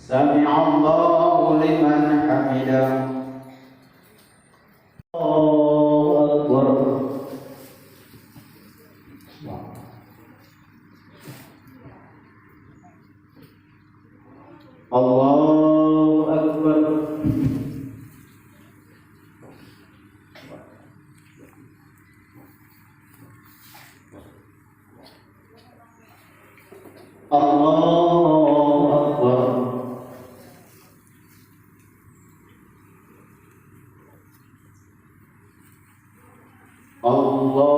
سمع الله لمن حمده الله أكبر الله أكبر الله أكبر الله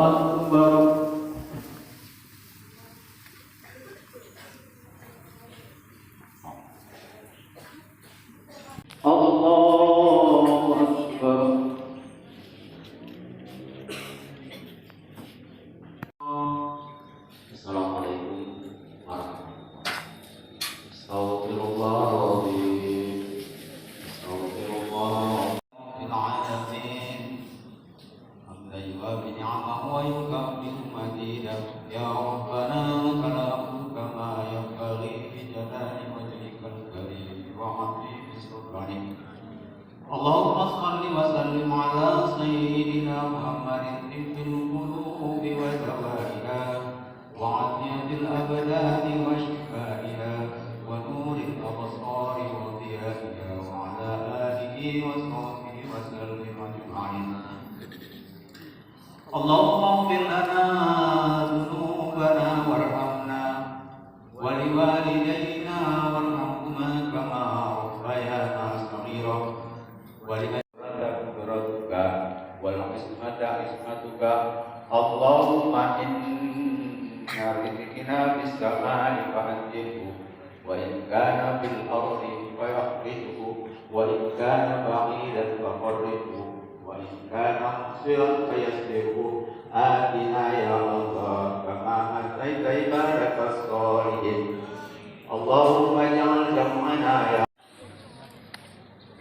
أكبر الله أكبر Assalamualaikum warahmatullahi wabarakatuh. Astagfirullahaladzim. Astagfirullahaladzim. Hamdan yuwafi ni'amahu wa yukafi'u mazidah. Ya Rabbana lakal kama yanbaghi li jalali wajhikal karim wa 'azimi sultanik. Allahumma shalli wa sallim ala sayyidina Muhammadin tibbil qulubi wa dawaiha wa 'afiyatil abdani wa shifaiha wa nuril absari wa diyaiha wa ala alihi wa sahbihi wa sallim ajma'in. Allahumma ighfir lana dhunubana warhamna wa liwalidayna warhamhuma kama rabbayana shaghira wa liman qudratuka wal ismata ismatuka Allahumma inna rizqina bis samai fa'ajilhu wa in kana bil ardi fa'akhrijhu wa in kana ba'idan faqarribhu wa in kana musiran fayassirhu atina ya Allah kama ataita ibadakas sholihin Allahumma ja'al jam'ana ya.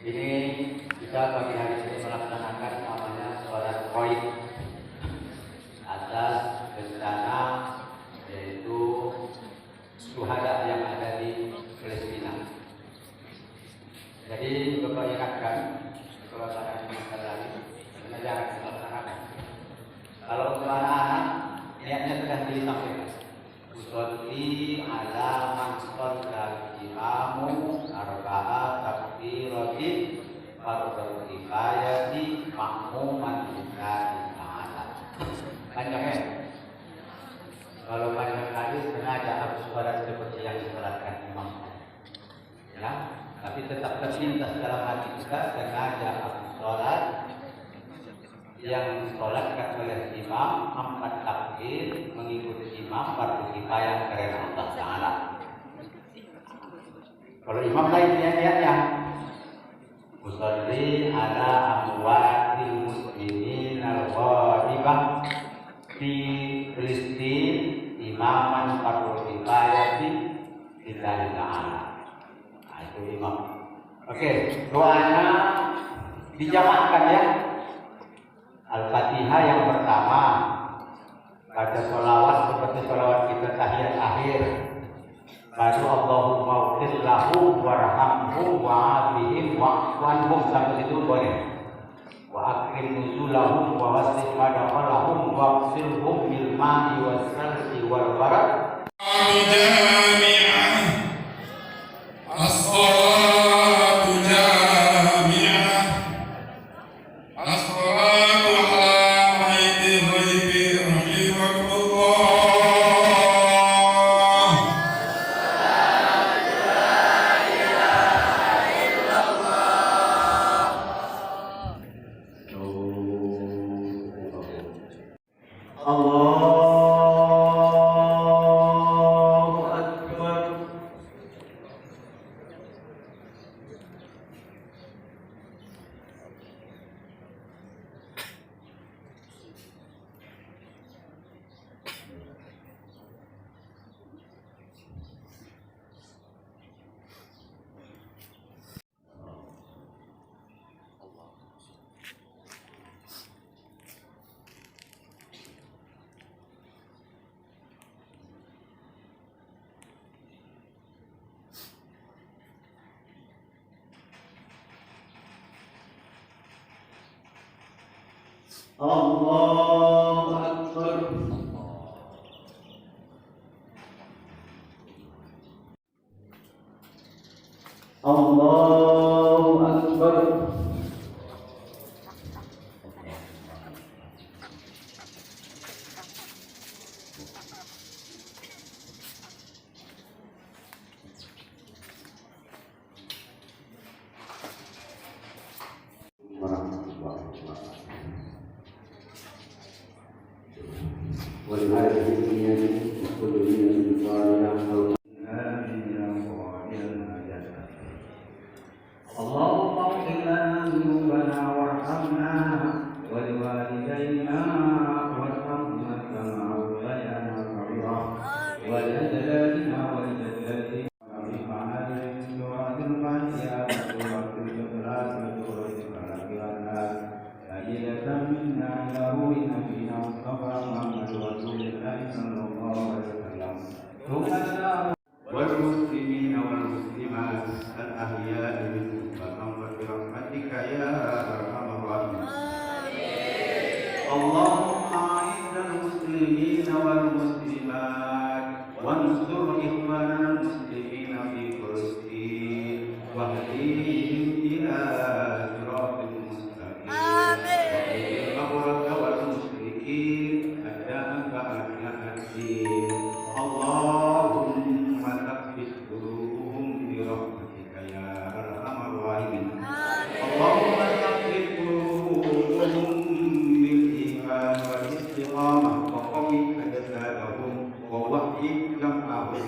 Ini kita pagi hari ini melaksanakan namanya sholat Qoid atas bencana yaitu syuhada yang ada di Palestina. Jadi Bapak ingatkan kalau saya lagi jangan dilaksanakan. Kalau untuk anak-anak niatnya sudah disampaikan. Usolli ala man shalla imamu arba'a takbiratin fardhu kifayati ma'muman lillahi ta'ala. Panjang ya? Kalau panjang kali sengaja harus sholat seperti yang disolatkan imam. Ya, tapi tetap terlintas dalam hati kita sengaja harus sholat yang disolatkan oleh imam 4 takbir mengikuti imam fardhu kifayah karena Allah Ta'ala. Kalau imam lain niatnya usolli ala amwatil muslimin al-gharibah di Filistin imaman fardhu kifayah lillahi ta'ala. Nah, itu imam. Oke, doanya dijamaahkan ya. Al-Fatihah yang pertama baca sholawat seperti sholawat kita tahiyat akhir. Baru Allahumma ighfir lahum warhamhum wa'afihim wa'fu anhum sampai situ boleh. Wa akrim nuzulahum wa wasi' madkhalahum waghsilhum bil ma'i was salji wal barad. Allahu Akbar. Allahu Akbar. Allahu Akbar. اللهم اغفر لنا ذنوبنا وارحمنا ولوالدينا وارحمنا كما ربيانا صغيرا ولأجدادنا ولجداتنا والمسلمين والمسلمات الأحياء منهم فنظر برحمتك يا أرحم الراحمين. اللهم أعز المسلمين والمسلمات وانصر إخواننا المسلمين في فلسطين واهديهم إلى صراط مستقيم. وقل الأبرك والمشركين أداءك أعداء الدين. اللهم ثبت قلوبهم برحمتك يا أرحم الراحمين. اللهم ثبت قلوبهم بالإيمان والاستقامة وقوي أجسادهم ووحد جمعهم.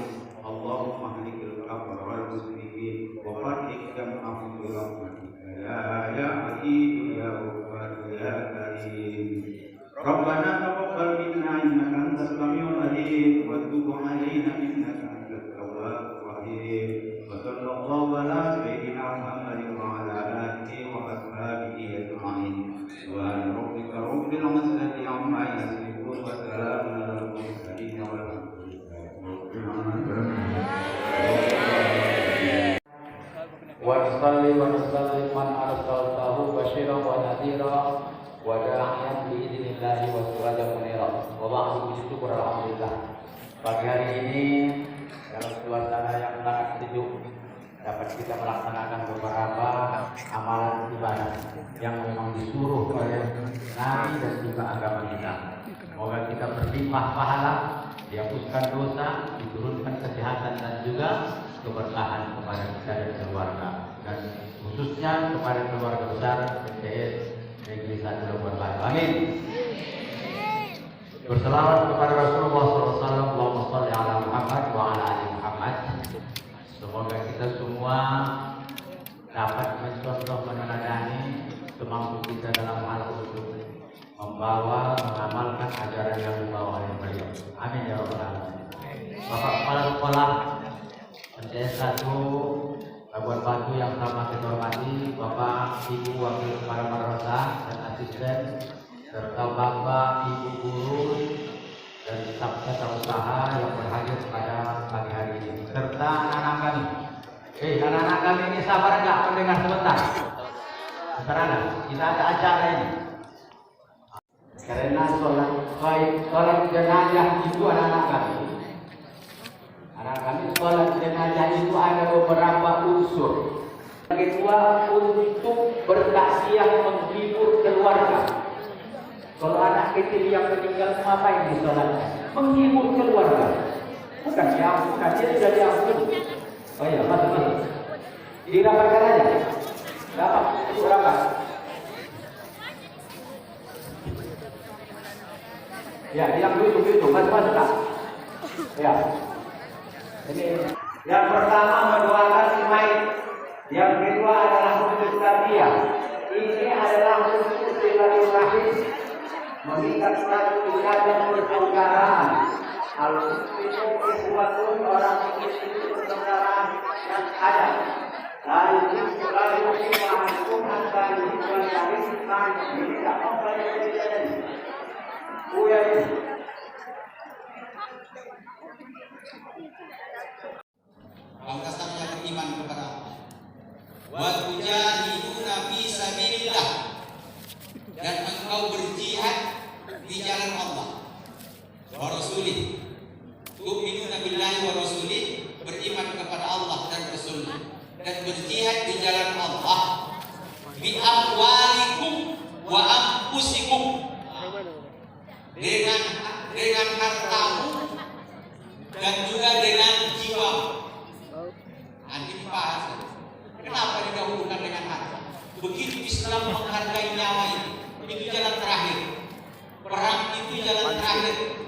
اللهم اهلك الكفر والمشركين وفرق جمعهم برحمتك يا عزيز يا غفار يا كريم. ربنا تقبل منا إنك أنت السميع العليم وتب علينا إنك أنت التواب الرحيم. وصلى الله على سيدنا محمد وعلى آله وأصحابه أجمعين. سبحان ربك رب العزة عما يصفون وسلام على المرسلين والحمد لله رب العالمين. وصلي وسلم من أرسلته بشيرا ونذيرا وداعيا biidznillah wa sirajan munira. Wa ba'du, syukur alhamdulillah. Pagi hari ini dalam suasana yang sangat sejuk dapat kita melaksanakan beberapa amalan ibadah yang memang disuruh oleh Nabi dan juga agama kita. Semoga kita berlimpah pahala, dihapuskan dosa, diturunkan kesehatan dan juga keberkahan kepada kita dan keluarga, dan khususnya kepada keluarga besar PCS Negeri 1 Labuan Batu. Amin. Berselawat kepada Rasulullah SAW. Allahumma sholli ala Muhammad wa ala ali Muhammad. Semoga kita semua dapat mencontoh, meneladani semampu kita dalam hal untuk membawa, mengamalkan ajaran yang dibawa oleh beliau. Amin ya rabbal alamin. Bapak Kepala Sekolah PCS 1 Labuan Batu yang sama kita hormati, Bapak Ibu Wakil Kepala Madrasah dan asisten, serta Bapak Ibu guru dan staf tata usaha yang berhadir pada pagi hari ini, serta anak-anak kami. Anak-anak kami ini sabar enggak mendengar sebentar? Sebentar, kita ada acara ini. Karena sholat jenazah itu anak-anak kami. Anak kami sholat jenazah itu ada beberapa unsur. Kedua, untuk bertaksiah menghibur keluarga. Kalau anak kecil yang meninggal, ngapain di sholatnya? Menghibur keluarga. Bukan diampun, dia sudah diampun. Oh iya, masuk. Dirapatkan aja. Dapat, itu rapat. Ya, yang duduk itu, masuk tak? Ya. Ini yang pertama mendoakan si mayit, yang kedua adalah khusus tarbiyah. Ini adalah khusus silaturahim, mengikat satu ikatan persaudaraan. Al-Muslimu ikhwatun, orang Muslim itu persaudaraan yang ada. Lalu ma'akum antara hikmah dari hikmah ini tidak apa yang terjadi. Lantasan yang beriman kepada Allah. Wa tujahiduna fi sabilillah, dan engkau berjihad rasulih. Tu'minuna billahi wa rasulih, beriman kepada Allah dan Rasulnya, dan berjihad di jalan Allah bi amwalikum wa anfusikum, dengan hartamu dan juga dengan jiwa. Nanti dibahas. Kenapa didahulukan dengan harta? Begitu Islam menghargai nyawa itu jalan terakhir. Perang itu jalan terakhir.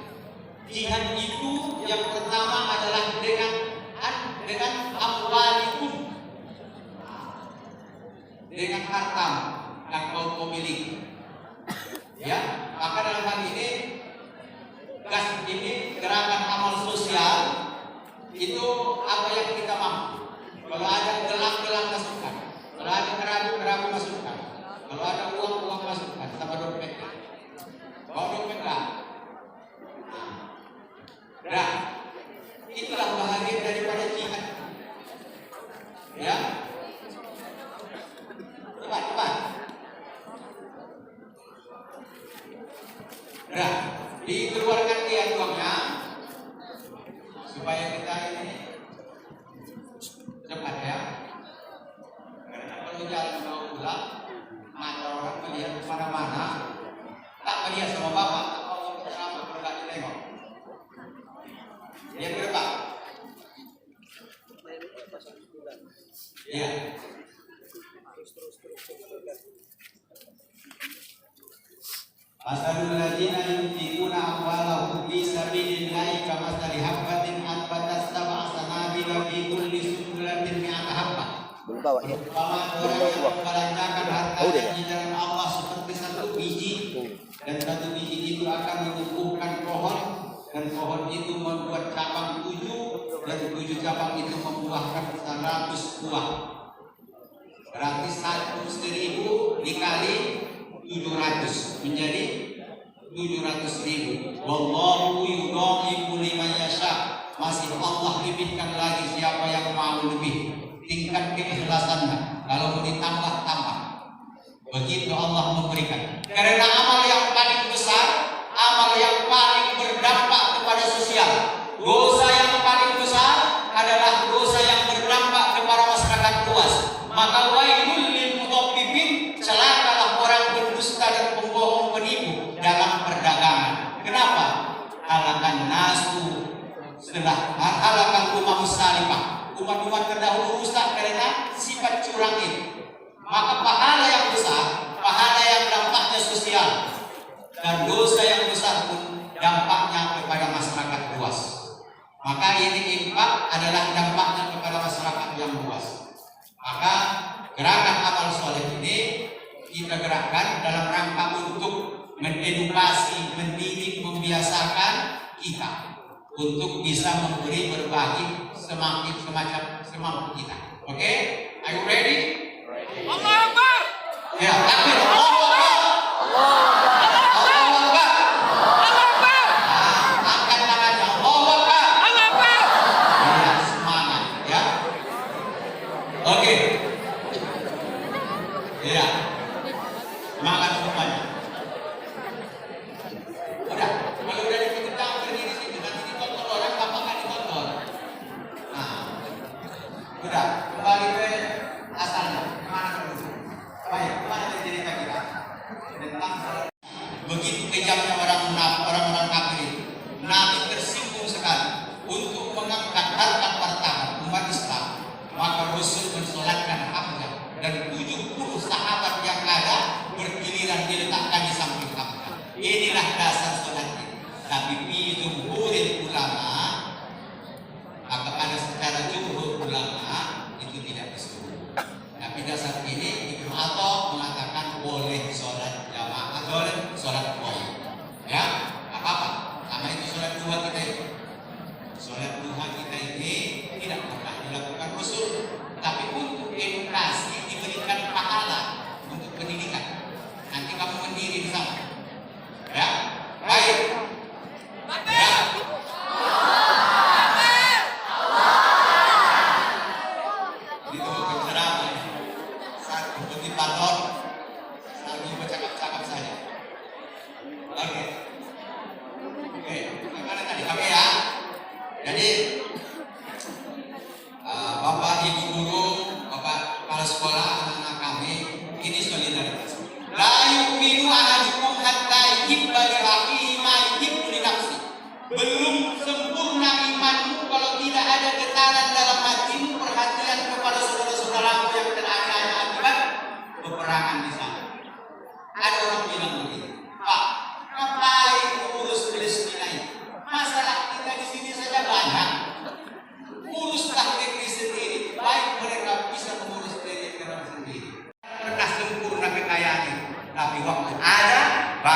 Jihad itu yang pertama adalah dengan amwalikum, dengan harta yang kau miliki. Ya, maka dalam hal ini gerakan amal sosial itu apa yang kita mampu. Kalau ada gelang-gelang masukkan, kalau ada kerabu masukkan, kalau ada uang masukkan, sama dompet. Bawa dompet lah. Nah, itulah bahagian daripada jihad. Ya, cepat. Nah, dikeluarkan dia uangnya supaya kita ini cepat ya. Karena kalau jalan mau pulang, mata orang melihat kemana-mana, tak melihat sama bapak, tak mau ceramah kalau tak ditengok. Yang berapa? Ya. Masalul ladzina yunfiquna amwalahum fi sabilillahi kamathali habbatin anbatat sab'a sanabila fi kulli sunbulatin mi'ata habbah. Umpama orang yang membelanjakan hartanya di jalan Allah seperti satu biji, dan satu biji itu akan menumbuhkan pohon, dan pohon itu membuat cabang 7, dan 7 cabang itu membuahkan 100 buah. Berarti 1.000 dikali 700 menjadi 700.000. Wallahu yudha'ifu liman yasha. Masih Allah lebihkan lagi siapa yang mau lebih. Tingkat keikhlasannya. Kalau mau ditambah, tambah. Begitu Allah memberikan. Karena amal yang paling besar, amal yang paling berdampak kepada sosial. Dosa yang paling besar adalah dosa yang berdampak kepada masyarakat luas. Maka wailul lil mutaffifin, celakalah orang berdusta dan pembohong penipu dalam perdagangan. Kenapa? Halakan nasu setelah halakan umat salifah. Umat-umat terdahulu rusak karena sifat curang itu. Maka pahala yang besar, pahala yang dampaknya sosial, dan dosa yang besar pun dampaknya kepada masyarakat luas. Maka ini infak adalah dampaknya kepada masyarakat yang luas. Maka gerakan amal soleh ini kita gerakkan dalam rangka untuk mengedukasi, mendidik, membiasakan kita untuk bisa memberi berbagi semacam semampu kita. Oke? Are you ready? Allah Akbar. Ya, takbir. Allahu Akbar. Allahu Akbar. Allah Akbar. Angkat tangannya. Allahu Akbar. Allah Akbar. Ya, semangat ya. Oke. Ya. Semangat semuanya. Udah, kalau udah diketang berdiri sini, nanti ditonton orang, gampang nggak ditonton. Nah, udah, kembali ke asalnya. Kemana dulu? Baik, kemana cerita kita? Tentang begitu kejamnya orang-orang kafir itu. Nabi tersinggung sekali untuk mengangkat harkat martabat umat Islam. Maka Rasul mensolatkan Hamzah dan 70 sahabat yang ada bergiliran diletakkan di samping Hamzah. Inilah dasar solatnya. Tapi fi jumhuril ulama, maka pada secara jumhur ulama itu tidak disuruh. Tapi dasar ini Ibnu Atha mengatakan boleh sholat jamaah, boleh sholat wajib. Ya, apa-apa. Karena itu sholat 2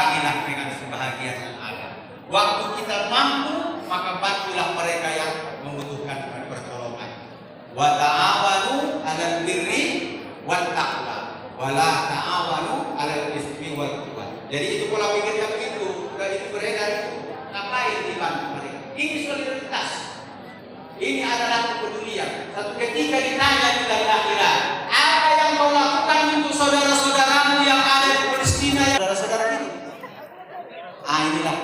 bagilah dengan kebahagiaan yang ada. Waktu kita mampu, maka bantulah mereka yang membutuhkan pertolongan. Wa ta'awanu 'alal birri wat taqwa wa la ta'awanu 'alal ismi wal 'udwan. Jadi itu pola pikirnya begitu, udah itu beredar itu. Ngapain dibantu mereka? Ini solidaritas. Ini adalah kepedulian. Satu ketika ditanya di dalam akhirat, apa yang kau lakukan untuk saudara-saudaramu yang ada di Palestina, yang saudara-saudara ini? Inilah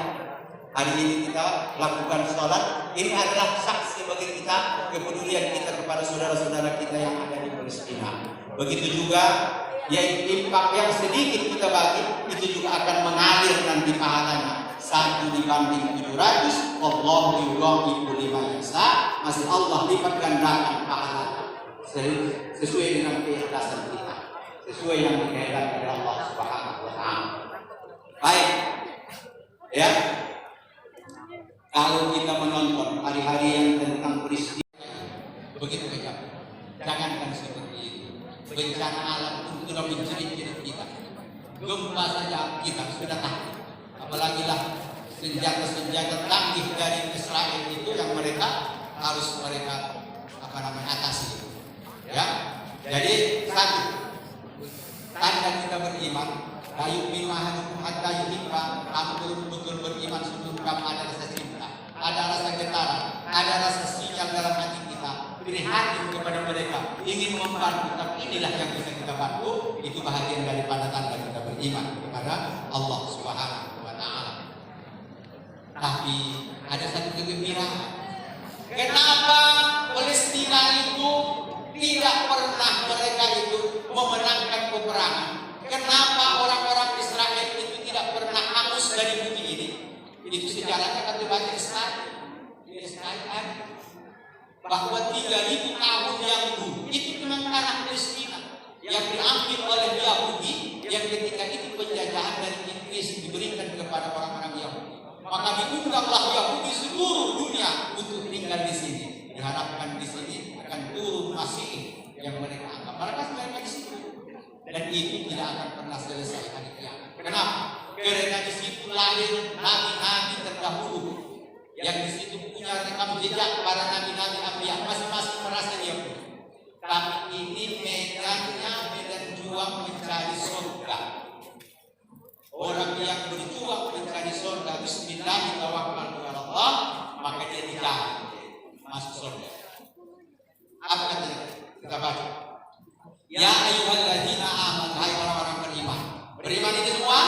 hari ini kita lakukan sholat. Ini adalah saksi bagi kita kepedulian kita kepada saudara-saudara kita yang ada di Palestina. Begitu juga yaitu infak yang sedikit kita bagi, itu juga akan mengalir nanti pahalanya. 1 dibanding 700, Allahu yudha'ifu liman yasha, masih Allah lipat gandakan pahala sesuai dengan keikhlasan kita, sesuai yang dikehendaki oleh Allah Subhanahu wa taala. Baik. Ya. Kalau kita menonton hari-hari yang tentang peristiwa begitu kejam, jangankan seperti itu. Bencana alam itu sudah menjerit-jerit kita. Gempa saja kita sudah takut. Apalagi lah senjata-senjata canggih dari Israel itu yang mereka harus atasi. Ya, jadi satu tanda kita beriman. Kayu bimahanukum hatta yuhibba, kamu betul beriman sebelum kamu ada rasa cinta, ada rasa getaran, ada rasa sinyal dalam hati kita, prihatin kepada mereka, ingin membantu. Tapi inilah yang bisa kita bantu. Itu bahagian daripada tanda kita beriman kepada Allah Subhanahu wa taala. Tapi ada satu kegembiraan. Kenapa Palestina itu tidak pernah mereka itu memenangkan peperangan? Kenapa orang-orang Israel itu tidak pernah hangus dari bumi ini? Itu sejarahnya kan dibaca di Israel bahwa 3.000 tahun yang dulu itu memang tanah Palestina yang diambil oleh Yahudi, yang ketika itu penjajahan dari Inggris diberikan kepada orang-orang Yahudi. Maka diundanglah Yahudi seluruh dunia untuk tinggal di sini. Diharapkan di sini akan turun Masih yang mereka anggap. Mereka di situ. Dan itu tidak akan pernah selesai hari kiamat. Kenapa? Karena di situ lahir nabi-nabi terdahulu yang di situ punya rekam jejak para nabi-nabi Anbiya, masing-masing merasa dia punya. Tapi ini medannya medan juang mencari surga. Orang yang berjuang mencari surga, bismillahirrahmanirrahim, maka dia dijamin masuk surga. Apa katanya? Kita baca. Ya ayyuhalladzina amanu, hai orang-orang beriman. Beriman itu semua?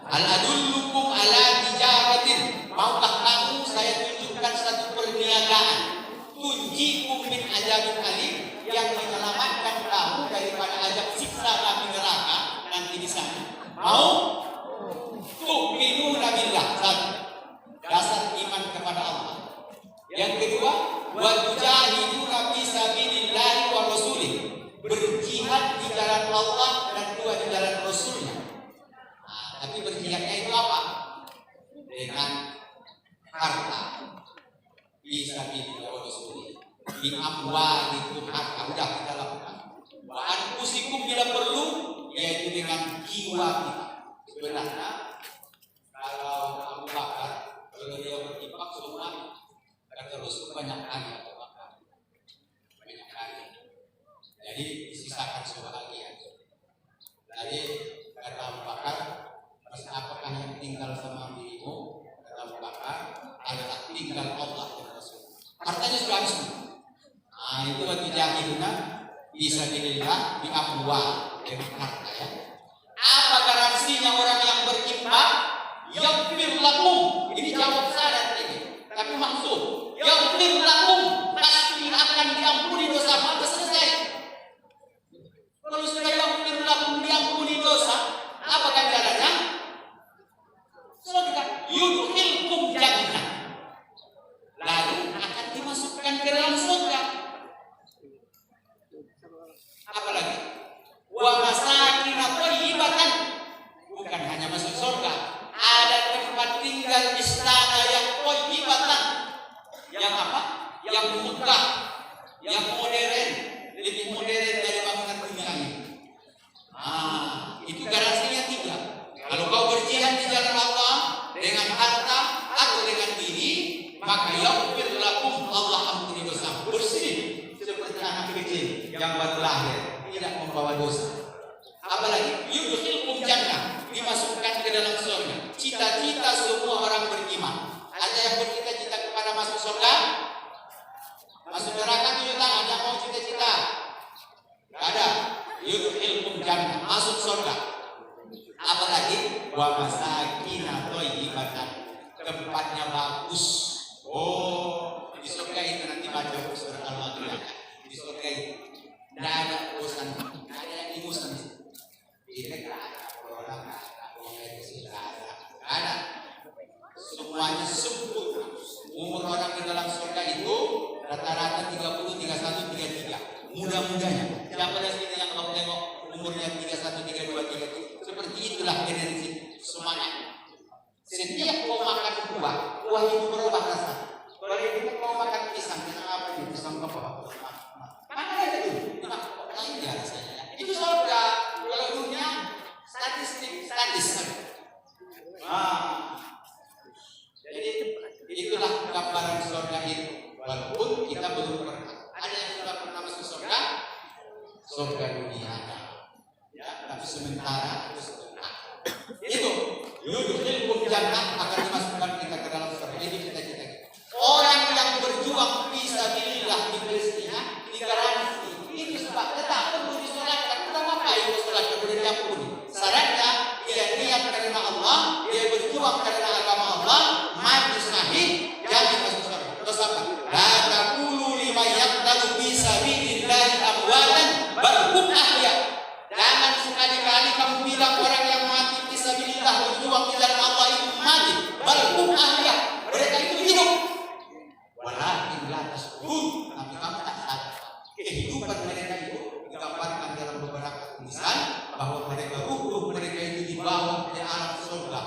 Al adullukum ala tijaratin. Maukah kamu saya tunjukkan satu perniagaan? Tunjikum min azabin alim, yang menyelamatkan kamu daripada azab siksa api neraka nanti di sana. Mau? Tu'minuna billah. Satu, dasar iman kepada Allah. Yang kedua, wa tujahiduna fi sabilillahi wa rasulih, berjihad di jalan Allah dan juga di jalan Rasulnya. Tapi berjihadnya itu apa? Dengan harta. Fi sabilillahi wa rasulih. Bi amwalikum, harta sudah kita lakukan. Wa anfusikum bila perlu, yaitu dengan jiwa kita. Sebenarnya kalau Abu Bakar, kalau dia berinfak semua terus banyak kali Abu Bakar, banyak kali. Jadi disisakan sebahagian. Jadi kata Abu Bakar, mas apakah yang tinggal sama dirimu? Kata Abu Bakar, adalah tinggal Allah dan Rasul. Hartanya sudah habis. Nah itu waktu jahilnya bisa dilihat di amwal dengan harta ya. Apa garansinya orang yang berinfak? Yaghfir lakum. Ini jawab syarat ini. Tapi maksud yaghfir lakum, pasti akan diampuni dosa. Maka selesai. Kalau sudah yaghfir lakum, diampuni dosa, apa ganjarannya? Surga. Yudkhilkum jannah. Lalu akan dimasukkan ke dalam surga. Apalagi? Wa masakin thayyibatan, bukan hanya masuk surga, ada tempat tinggal istana yang thayyibatan. Yang apa? Yang membawa dosa. Apalagi yudkhilkum jannah, dimasukkan ke dalam surga. Cita-cita semua orang beriman. Ada yang bercita-cita kepada masuk surga? Masuk neraka tunjuk tangan yang mau cita-cita. Gak ada. Yudkhilkum jannah, masuk surga. Apalagi wa masakina thayyibatan, tempatnya bagus. Oh, di surga itu nanti baca surah Al-Waqiah. Di surga itu tidak ada bosan, tidak ada yang dibosan. Tidak ada corona, tidak ada, tidak ada. Semuanya sempurna. Umur orang di dalam surga itu rata-rata 30, 31, 33. Mudah-mudahnya. Siapa dari sini yang kamu tengok umurnya 31, 32, 33? Seperti itulah energi semangat. Setiap kau makan buah itu berubah rasa. Kalau itu kau makan pisang apa ini? Pisang apa? Mana ada itu? Lain ya rasanya. Itu surga. Kalau dunia statis. Jadi itulah gambaran surga itu. Walaupun kita belum pernah. Ada yang sudah pernah masuk surga? Surga dunia ada. Ya, tapi sementara itu sebentar. Itu yudkhilkum jannah, akan dimasukkan kita ke dalam surga. Jadi cita-cita kita. Orang yang berjuang fisabilillah di Palestina digaransi. Itu sebab tetap perlu disolatkan. Kita ngapain disolatkan kemudian diampuni? Syaratnya dia niat karena Allah, dia berjuang karena agama Allah, mati syahid, jadi masuk surga. Terus apa? La taqulu liman yaqtalu fi sabilillahi amwatan bal hum ahya. Jangan sekali-kali kamu bilang orang yang mati fisabilillah berjuang di jalan Allah itu mati. Bal hum ahya. Mereka itu hidup. Walakin la tashkurun. Tapi kamu tak sadar. Kehidupan mereka itu digambarkan dalam beberapa tulisan bahwa mereka ruh mereka itu dibawa ke alam surga.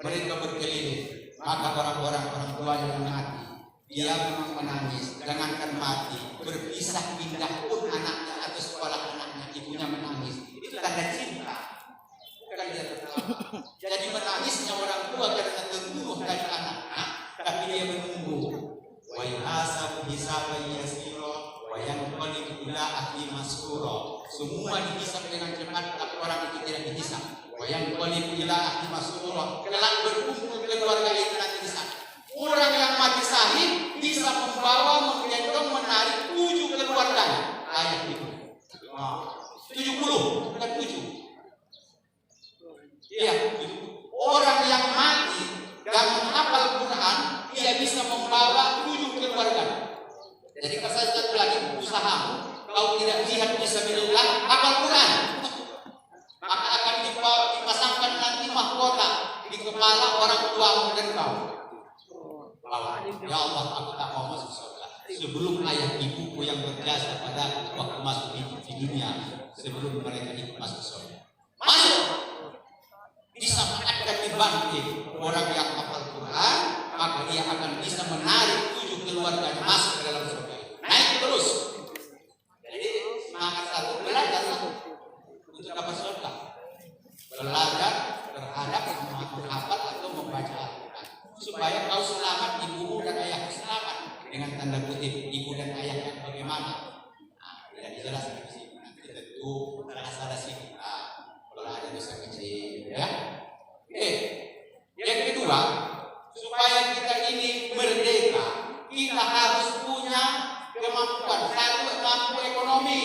Mereka berkeliling. Maka orang tuanya yang mati, dia memang menangis. Jangankan mati, berpisah pindah pun anaknya atau sekolah anaknya, ibunya menangis. Itu tanda cinta. Bukan dia tertawa. Jadi menangisnya orang tua karena terbunuh dari anaknya, tapi dia menunggu. Wa yuhasabu hisaban yasira wa yanqalibu ila ahli masrura. Semua dihisab dengan cepat, tapi orang itu tidak dihisab. Wa yanqalibu ila ahli masrura. Kelak berkumpul keluarga itu nanti di sana. Orang yang mati syahid bisa membawa, menggendong, menarik 7 keluarganya. Ayat itu. 70 bukan 7. Iya, orang yang mati dan menghafal Quran, dia bisa membawa 7 keluarga. Jadi kalau satu lagi usahamu, kau tidak lihat fisabilillah, hafal Quran, maka akan dipasangkan nanti mahkota di kepala orang tuamu dan kau. Ya Allah, aku tak mau masuk surga sebelum ayah ibuku yang berjasa pada waktu masuk di dunia, sebelum mereka ikut masuk surga. Masuk. Bisa akan dibangkit orang yang hafal Quran, maka dia akan bisa menarik 7 keluarganya masuk ke dalam surga. Naik terus. Jadi semangat satu, belajar untuk dapat surga. Belajar terhadap menghafal atau membaca Al-Quran supaya kau selamat, ibumu dan ayahmu selamat. Dengan tanda kutip ibu dan ayahnya bagaimana? Tidak dijelaskan di sini. Nanti tentu salah sini. Kalau ada dosa kecil, ya. Yang kedua, supaya kita ini merdeka, kita harus punya kemampuan. Satu, mampu ekonomi.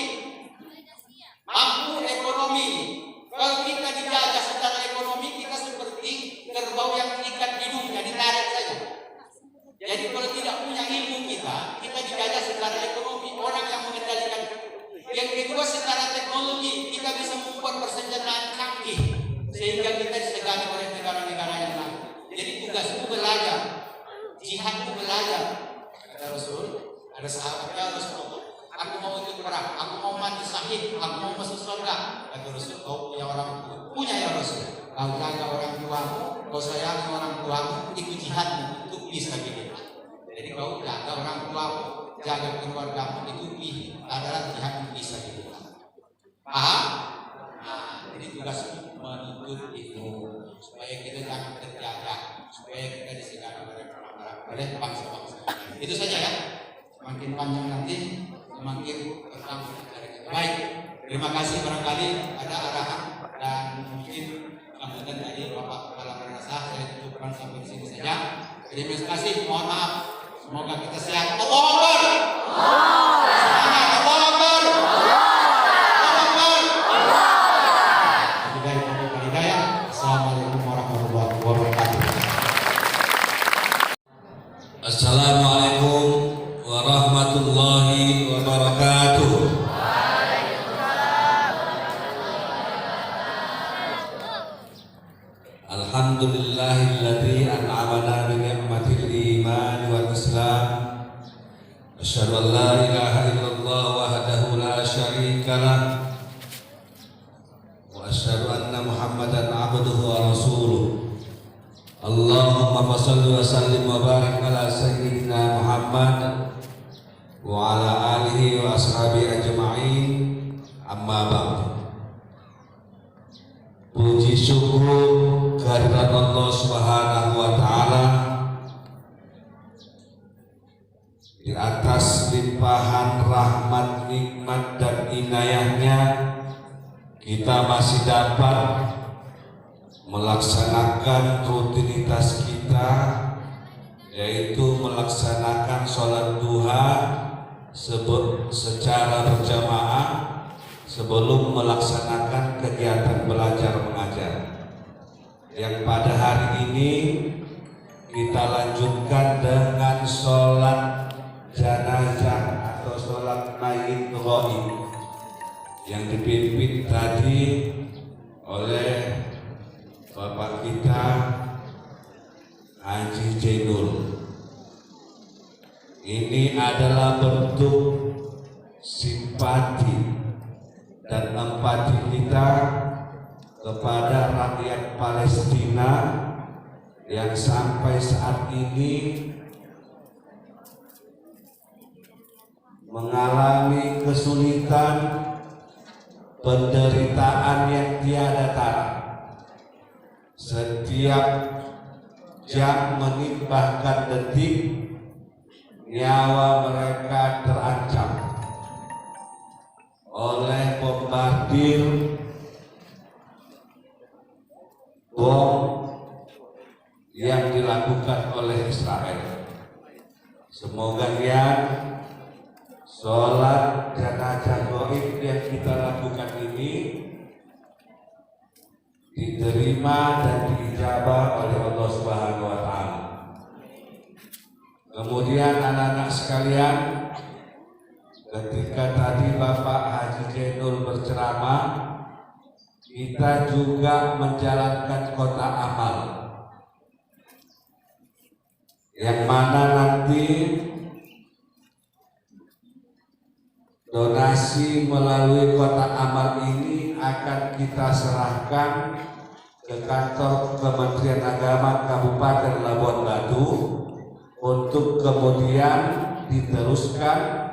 Kalau kita dijajah secara ekonomi, kita seperti kerbau yang terikat hidungnya, ditarik saja. Jadi kalau tidak punya ilmu kita dijajah secara ekonomi, orang yang mengendalikan. Yang kedua, secara teknologi, kita bisa membuat persenjataan canggih sehingga kita disegani oleh negara-negara yang lain. Jadi tugasku belajar, jihadku belajar. Kata Rasul, ada sahabatnya Rasulullah, aku mau ikut perang, aku mau mati syahid, aku mau masuk surga. Kata Rasul, kau punya orang tua, punya ya Rasul. Kau jaga orang tuamu, kau sayangi orang tuamu, ikut jihadmu untuk bisa gitu. Jadi kau jaga orang tuamu, jaga keluargamu, itu adalah jihad bisa gitu. Paham? Nah, jadi tugasmu menuntut itu supaya kita jangan terjaga, supaya kita disegani oleh bangsa-bangsa. Itu saja ya. Semakin panjang nanti, semakin terang. Baik. Terima kasih, barangkali ada arahan dan mungkin kemudian tadi Bapak Kepala Madrasah saya cukupkan sampai di sini saja. Terima kasih, mohon maaf. Semoga kita sehat. Allahu Akbar. Semangat, Allahu Akbar. Assalamualaikum warahmatullahi wabarakatuh. Assalamualaikum warahmatullahi wabarakatuh. Alhamdulillahilladzi an'amana bi ni'matil iman wal islam. Asyhadu an la ilaha illallah wahdahu la syarika lah. Wa asyhadu anna Muhammadan abduhu wa rasuluh. Allahumma shalli wa sallim wa barik ala sayyidina Muhammad wa ala alihi wa ashabihi ajma'in. Amma ba'd. Puji syukur kehadirat Allah Subhanahu wa taala di atas limpahan rahmat, nikmat dan inayahnya kita masih dapat melaksanakan rutinitas kita, yaitu melaksanakan sholat duha secara berjamaah sebelum melaksanakan kegiatan belajar mengajar, yang pada hari ini kita lanjutkan dengan sholat jenazah atau sholat mayit ghaib yang dipimpin tadi oleh Bapak kita Haji Jainul. Ini adalah bentuk simpati dan empati kita kepada rakyat Palestina yang sampai saat ini mengalami kesulitan, penderitaan yang tiada tara. Setiap jam, menit, bahkan detik, nyawa mereka terancam oleh bombardir bom yang dilakukan oleh Israel. Semoga sholat jenazah gaib yang kita lakukan ini diterima dan diijabah oleh Allah Subhanahu wa taala. Kemudian anak-anak sekalian, ketika tadi Bapak Haji Jainul berceramah, kita juga menjalankan kotak amal, yang mana nanti donasi melalui kotak amal ini akan kita serahkan ke kantor Kementerian Agama Kabupaten Labuan Batu untuk kemudian diteruskan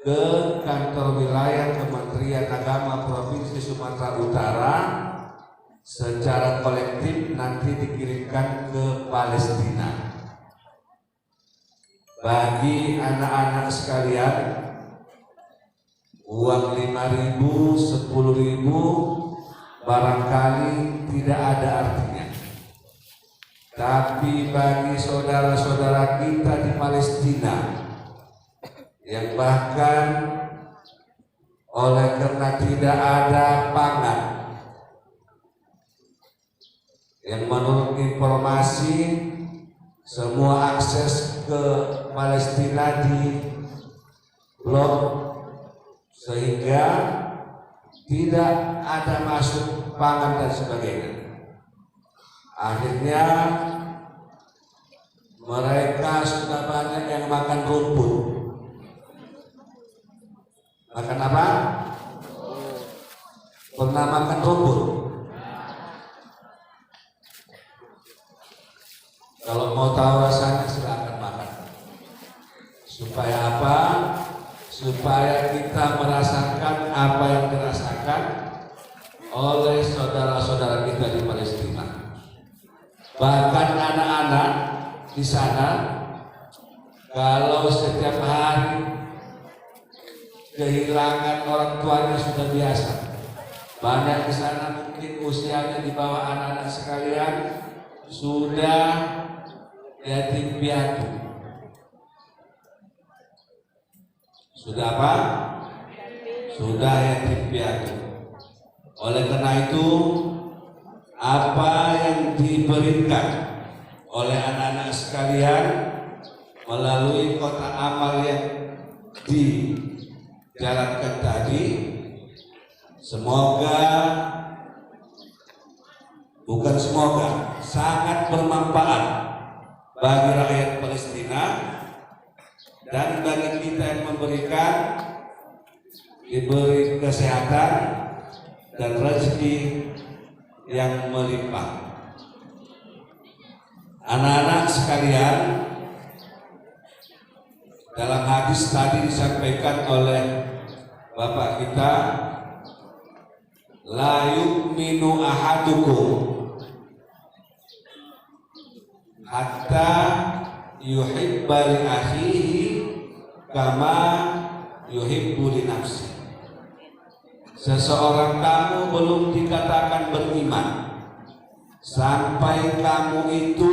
ke kantor wilayah Kementerian Agama Provinsi Sumatera Utara secara kolektif, nanti dikirimkan ke Palestina. Bagi anak-anak sekalian, uang 5.000, 10.000 barangkali tidak ada artinya, tapi bagi saudara-saudara kita di Palestina yang bahkan oleh karena tidak ada pangan, yang menurut informasi semua akses ke Palestina di blok, sehingga tidak ada masuk pangan dan sebagainya. Akhirnya mereka sudah banyak yang makan rumput. Makan apa? Pernah makan rumput? Kalau mau tahu rasanya silakan makan. Supaya apa? Supaya kita merasakan apa yang dirasakan oleh saudara-saudara kita di Palestina. Bahkan anak-anak di sana, kalau setiap hari kehilangan orang tuanya sudah biasa. Banyak di sana mungkin usianya di bawah anak-anak sekalian sudah yatim piatu. Sudah apa? Sudah yatim piatu. Oleh karena itu, apa yang diberikan oleh anak-anak sekalian melalui kotak amal yang dijalankan tadi, semoga, bukan semoga, sangat bermanfaat bagi rakyat Palestina dan bagi kita yang memberikan, diberi kesehatan dan rezeki yang melimpah. Anak-anak sekalian, dalam hadis tadi disampaikan oleh Bapak kita, la yu'minu ahadukum hatta yuhibba li akhihi kama yuhibbu li nafsi. Seseorang kamu belum dikatakan beriman sampai kamu itu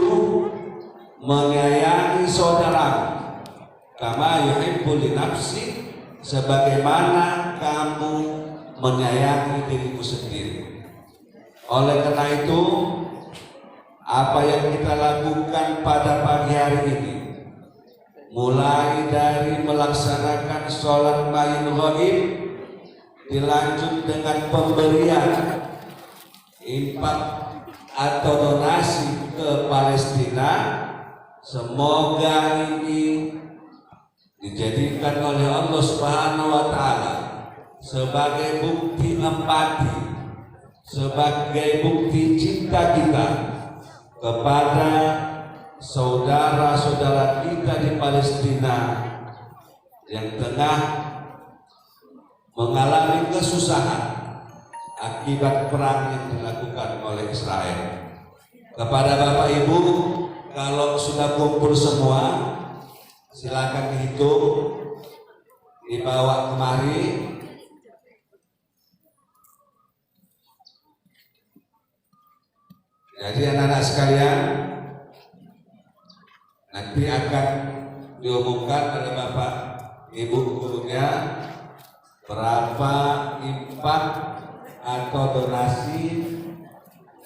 menyayangi saudaramu kama yuhibbu li nafsi, sebagaimana kamu menyayangi dirimu sendiri. Oleh karena itu, apa yang kita lakukan pada pagi hari ini, mulai dari melaksanakan sholat main ghaib, dilanjut dengan pemberian infak atau donasi ke Palestina, semoga ini dijadikan oleh Allah Subhanahu wa Ta'ala sebagai bukti empati, sebagai bukti cinta kita kepada saudara-saudara kita di Palestina yang tengah mengalami kesusahan akibat perang yang dilakukan oleh Israel. Kepada Bapak Ibu, kalau sudah kumpul semua, silakan dihitung, dibawa kemari. Jadi anak-anak sekalian, nanti akan diumumkan oleh Bapak Ibu gurunya berapa infak atau donasi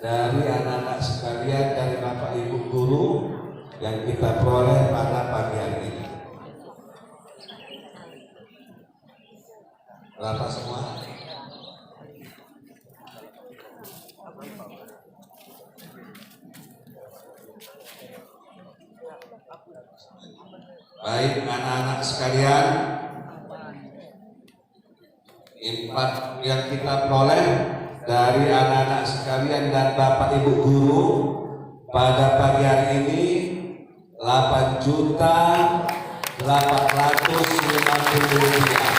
dari anak-anak sekalian, dari Bapak Ibu guru yang kita peroleh pada pagi hari ini. Berapa semua? Baik anak-anak sekalian, infak yang kita peroleh dari anak-anak sekalian dan Bapak Ibu guru pada pagi hari ini 8.850.000 rupiah.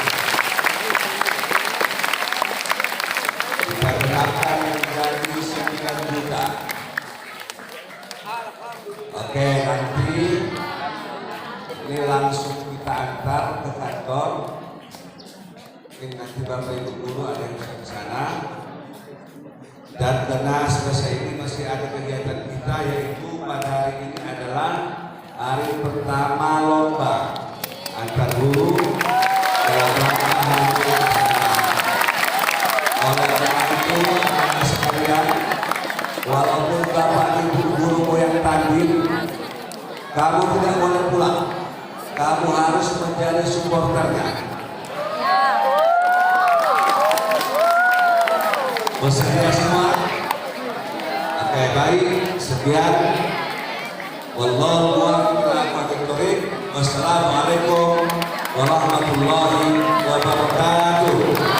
Kita berangkat menjadi 9 juta. Oke, nanti ini langsung kita antar ke kantor. Mungkin nanti Bapak Ibu guru ada yang bisa ke sana. Dan karena selesai ini masih ada kegiatan kita, yaitu pada hari ini adalah hari pertama lomba antar guru dalam rangka hari kebangsaan. Oleh karena itu, anak sekalian, walaupun Bapak Ibu guru yang tanding, kamu tidak boleh pulang. Kamu harus menjadi supporternya. Bersedia semua? Oke, baik. Sekian. Wallahu a'lam. Wassalamualaikum warahmatullahi wabarakatuh.